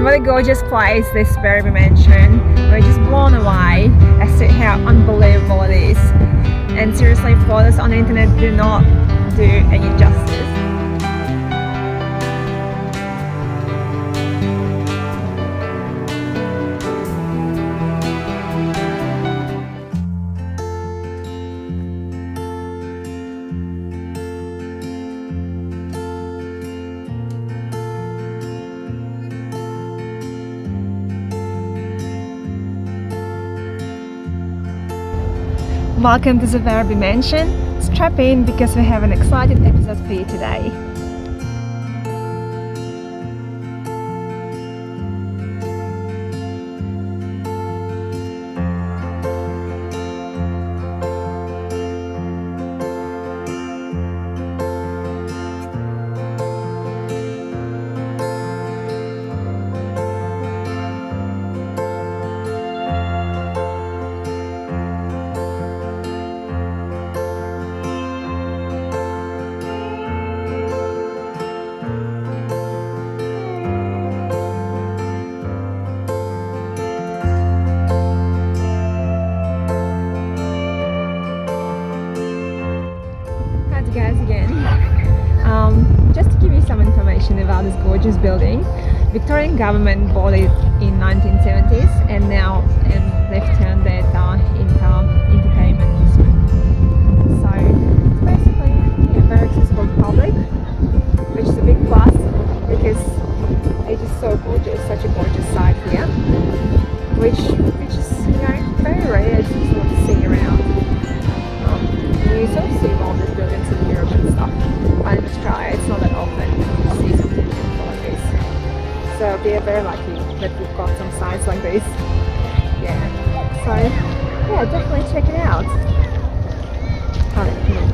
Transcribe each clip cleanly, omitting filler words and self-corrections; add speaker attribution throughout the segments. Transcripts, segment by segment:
Speaker 1: what a gorgeous place, this Werribee Mansion. We're just blown away as to how unbelievable it is. And seriously, photos on the internet do not do any justice. Welcome to the Werribee Mansion. Strap in because we have an exciting episode for you today. Guys again. Just to give you some information about this gorgeous building, Victorian government bought it in 1970s and now they've turned it into entertainment district. So it's basically very accessible to public, which is a big plus because it's just so gorgeous, such a gorgeous site here, which is very rare to sort of see around. You sort of see all these buildings in Europe and stuff, but in Australia it's not that often to see something beautiful like this. So we are very lucky that we've got some sites like this. Yeah. So yeah, definitely check it out. Highly recommend.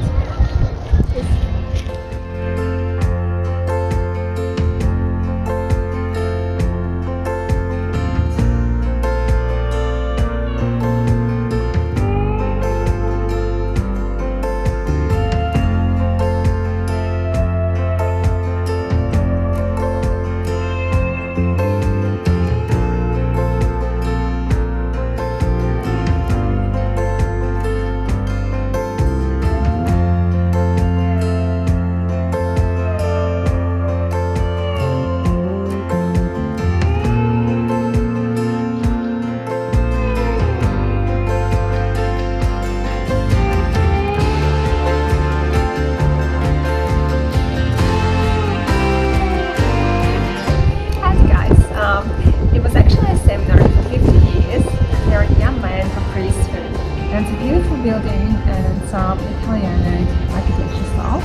Speaker 1: And it's a beautiful building and it's Italian architecture style,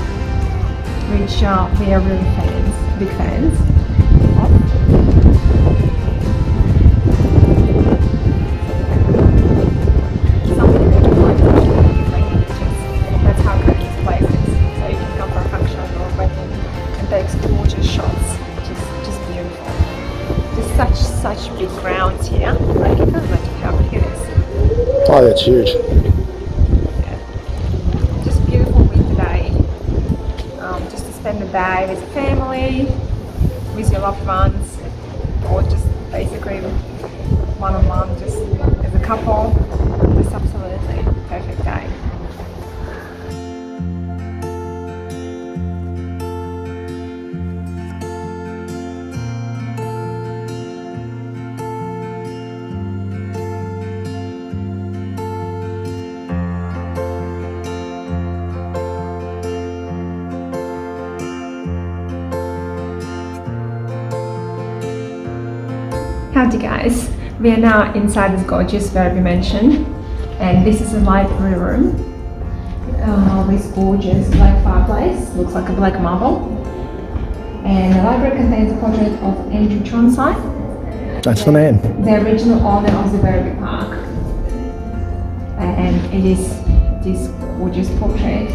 Speaker 1: which we are really big fans of. Something that you find like images. That's how great this place is. So you can come for a function or a wedding and take gorgeous shots, which is just beautiful. Just such big grounds here. Like you can't imagine how big it is.
Speaker 2: Oh, that's huge.
Speaker 1: Yeah. Just beautiful winter day. Just to spend the day with the family, with your loved ones, or just basically one-on-one, just as a couple. Just absolutely perfect day. Howdy guys, we are now inside this gorgeous Werribee Mansion and this is a library room. This gorgeous black fireplace, looks like a black marble. And the library contains a portrait of Andrew Chonside.
Speaker 2: That's the man.
Speaker 1: The original owner of the Werribee Park. And it is this gorgeous portrait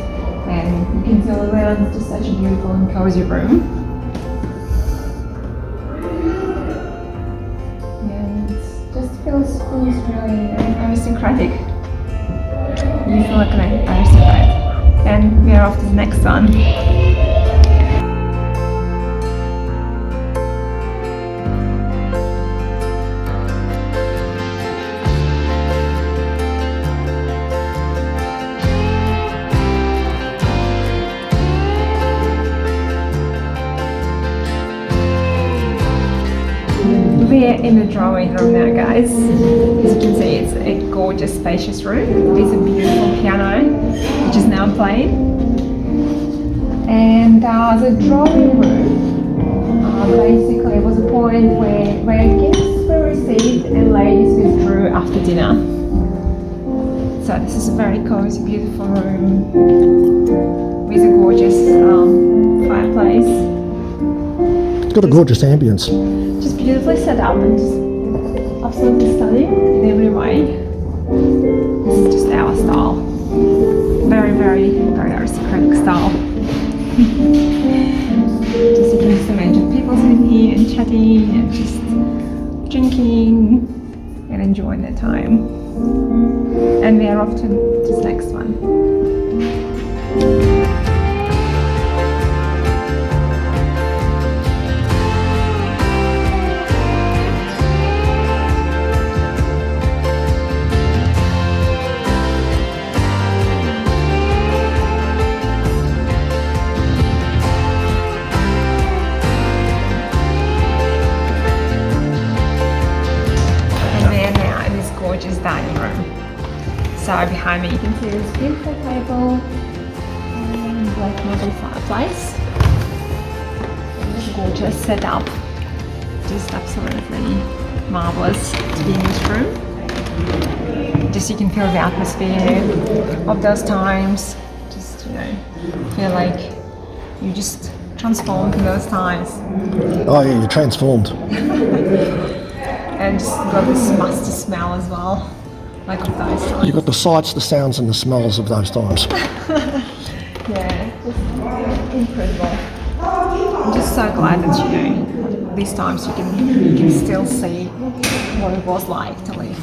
Speaker 1: and you can tell it's just such a beautiful and cozy room. Feels really aristocratic. You feel like an aristocrat. And we are off to the next one. We're in the drawing room now, guys. As you can see, it's a gorgeous, spacious room. There's a beautiful piano, which is now playing. And the drawing room, basically, was a point where gifts were received and ladies withdrew after dinner. So this is a very cozy, beautiful room with a gorgeous fireplace.
Speaker 2: It's got a gorgeous ambience.
Speaker 1: Just beautifully set up and just absolutely stunning in every way. This is just our style. Very, very, very aristocratic style. Just you can just imagine people sitting here and chatting and just drinking and enjoying their time. And we are off to this next one. Dining room. So behind me you can see this beautiful table and black marble fireplace. This gorgeous setup. Just absolutely marvelous to be in this room. Just you can feel the atmosphere of those times. Just, you know, feel like you just transformed in those times.
Speaker 2: Oh yeah, you're transformed.
Speaker 1: And just got this musty smell as well, like of those times.
Speaker 2: You've got the sights, the sounds and the smells of those times.
Speaker 1: Yeah, just incredible. I'm just so glad that, you know, these times you can still see what it was like to live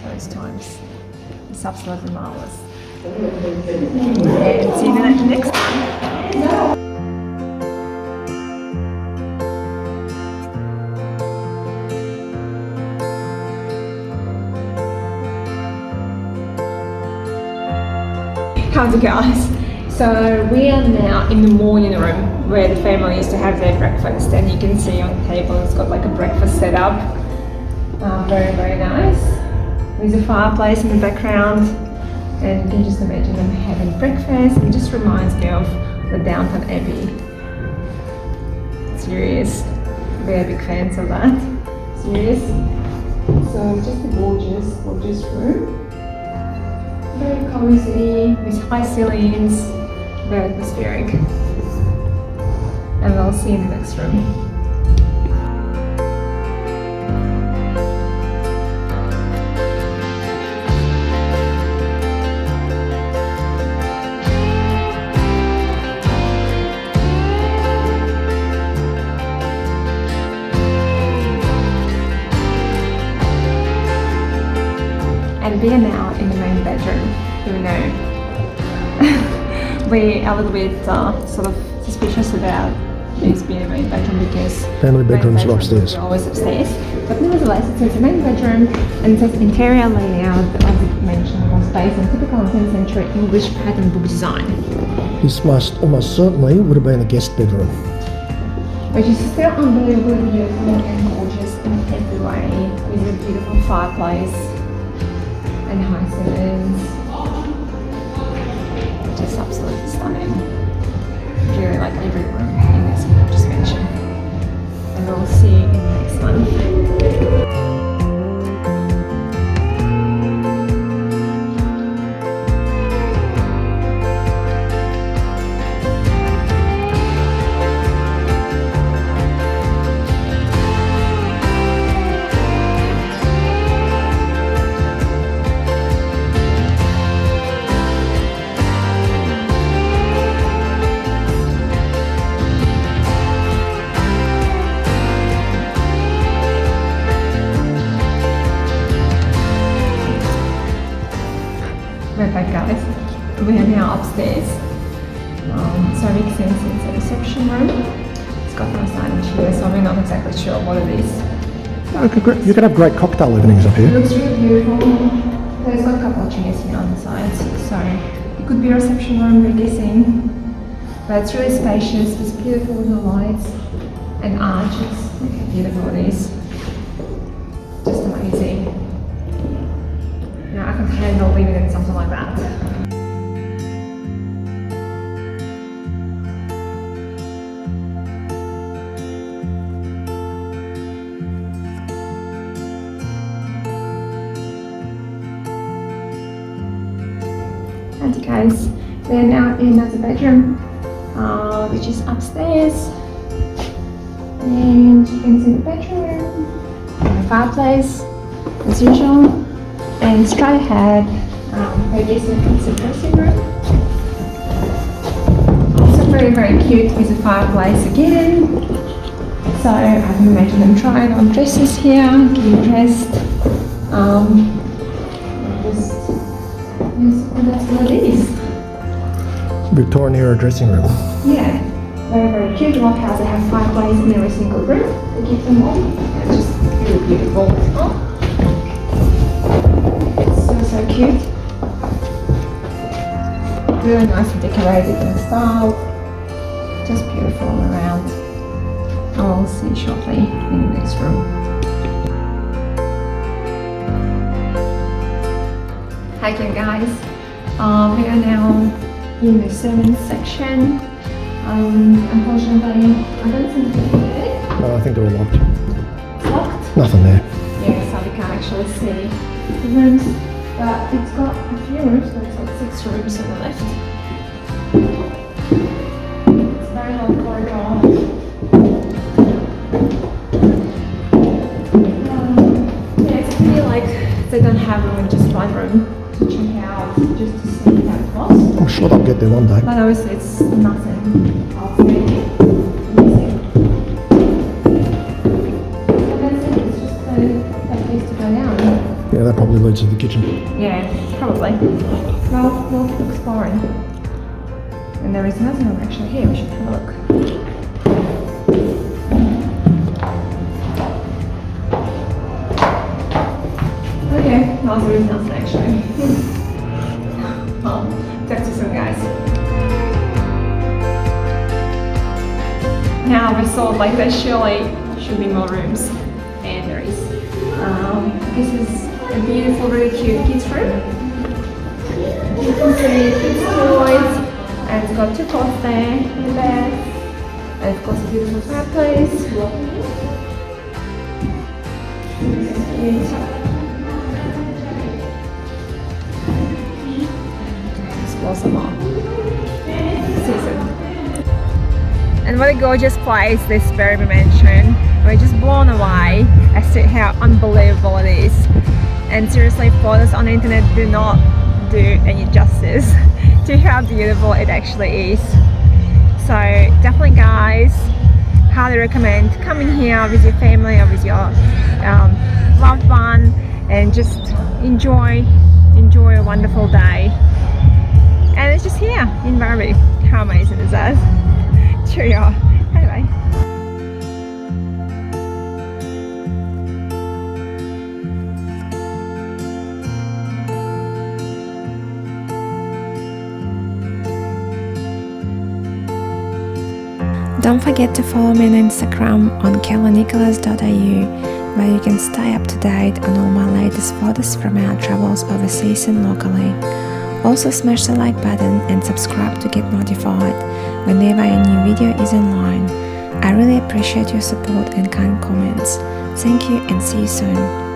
Speaker 1: those times. It's absolutely marvellous. And see you in the next one. How's it guys? So we are now in the morning room where the family used to have their breakfast, and you can see on the table it's got like a breakfast set up. Very, very nice. There's a fireplace in the background and you can just imagine them having breakfast. It just reminds me of the Downton Abbey. Serious. Very big fans of that. Serious. So just a gorgeous, gorgeous room. Very cozy, with high ceilings, very atmospheric. And we'll see you in the next room. And we are now in the main bedroom, even though we are a little bit sort of suspicious about this being a main bedroom because
Speaker 2: family bedrooms are upstairs.
Speaker 1: Are always upstairs. But nevertheless, it says a main bedroom and it says interior layout, as I mentioned, more space and typical 10th century English pattern book design.
Speaker 2: This almost certainly would have been a guest bedroom.
Speaker 1: Which is still unbelievably beautiful and gorgeous in every way, with a beautiful fireplace and high ceilings. Just absolutely stunning. Really like every room in this gorgeous mansion. And we'll see you in the next one. We're back, guys. We are now upstairs. So it makes sense it's a reception room. It's got no sign here, so we're not exactly sure what it is.
Speaker 2: You could have great cocktail evenings up
Speaker 1: It
Speaker 2: here.
Speaker 1: looks really beautiful. So it's got a couple of chairs here on the sides, so it could be a reception room, we're guessing. But it's really spacious, it's beautiful with the lights. and arches. Look how beautiful it is. Just amazing. You know, I can handle living in something like that. And guys, we're now in another bedroom, which is upstairs. And you can see the bedroom, the fireplace, as usual. And straight ahead, it's a dressing room. Also very, very cute with the fireplace again. So I can imagine them trying on dresses here, getting dressed. That's what it is.
Speaker 2: Victorian era dressing room.
Speaker 1: Yeah, very, very cute. Rock house, they have fireplace in every single room to keep them warm. And just really beautiful as well. It's so, so cute. Really nicely decorated in style. Just beautiful all around. I'll see you shortly in the next room. Hi again, guys. We are now in the servants section. Unfortunately, I don't think they're there.
Speaker 2: No, I think they're all locked.
Speaker 1: It's locked.
Speaker 2: Nothing there.
Speaker 1: Yeah, so we can't actually see the rooms. But it's got a few rooms, so it's got 6 rooms on the left. It's a very long corridor. Yeah, it's really like they don't have room, just one room to check out, just to see that across.
Speaker 2: I'm sure they'll get there one day.
Speaker 1: But obviously it's nothing outstanding. Amazing. But that's it, it's just that place to go down.
Speaker 2: Yeah, that probably leads to the kitchen.
Speaker 1: Yeah, probably. Well, we'll keep exploring. And there is another room actually here, we should have a look. Okay, well, there is nothing actually. Well, talk to some guys. Now we saw like there surely should be more rooms, and there is. This is a beautiful, really cute kids room. You can see kids toys, and it's got 2 cots there in the bed, and of course a beautiful fireplace. Explore some more. Season. And what a gorgeous place this Werribee Mansion. We're just blown away as to how unbelievable it is. And seriously, photos on the internet do not do any justice to how beautiful it actually is. So definitely guys, highly recommend coming here with your family or with your loved one and just enjoy a wonderful day. And it's just here in Werribee. How amazing is that? Cheerio. Anyway.
Speaker 3: Don't forget to follow me on Instagram on kellynicholas.au, where you can stay up to date on all my latest photos from our travels overseas and locally. Also smash the like button and subscribe to get notified whenever a new video is online. I really appreciate your support and kind comments. Thank you and see you soon.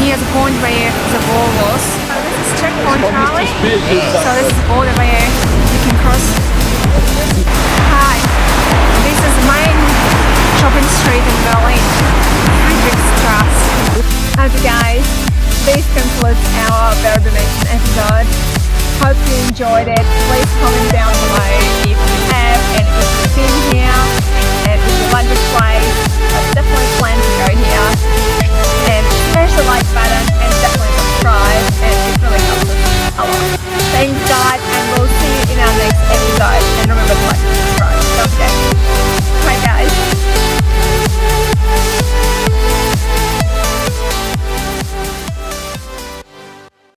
Speaker 1: Near the point where the wall was. This is checkpoint Charlie. So this is the border where you can cross. Hi. This is the main shopping street in Berlin. Friedrichstrasse. Okay guys, this concludes our Werribee Mansion episode. Hope you enjoyed it. Please comment